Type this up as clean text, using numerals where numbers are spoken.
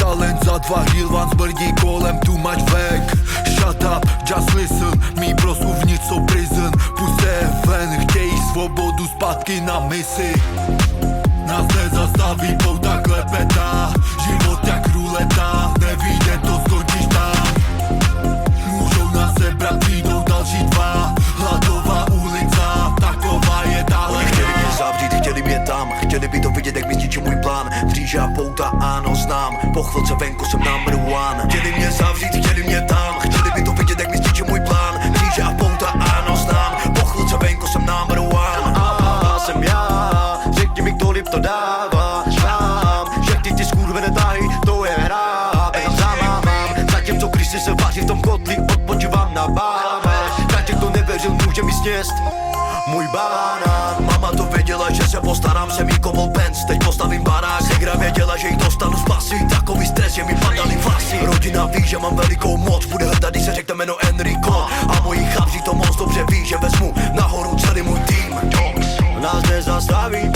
talent za 2 Hilvan zbrdí kolem too much fake. Shut up, just listen, mý bros uvnitř jsou prison. Pusté ven, chtějí svobodu zpátky na misi. Nás nezastaví pouta klepetá, život jak ruleta, nevíde to, skončíš tam. Můžou nás sebrat, přijdou další 2, hladová ulica, taková je tahle. Oni chtěli mě zavřít, chtěli mě tam, chtěli by to vidět, jak mi zničí můj plán. Mříže a pouta, ano znám, po chvilce venku jsem number one. Chtěli mě zavřít, chtěli mě tam, chtěli by to vidět, jak mi zničí můj plán. Mříže a pouta, ano znám, po chvilce venku jsem number one. A jsem já, řekni mi, kdo líp to dává. Znám, že ty skurvené tahy, to je hra. Běhám za mámám, zatímco když si se vaří v tom kotli, odpočívám na báme. Každý, kdo nevěřil, může mi sněst můj banán. Mama to věděla, že se postarám, jsem jí koupil Benz, teď postavím barák. Segra věděla, že jí dostanu spasy, takový stres, že mi padaly vlasy. Rodina ví, že mám velikou moc, bude hledat, když se řekne jméno Enrico. A moji chlapři to moc dobře ví, že vezmu nahoru celý můj tým. Nás nezastaví,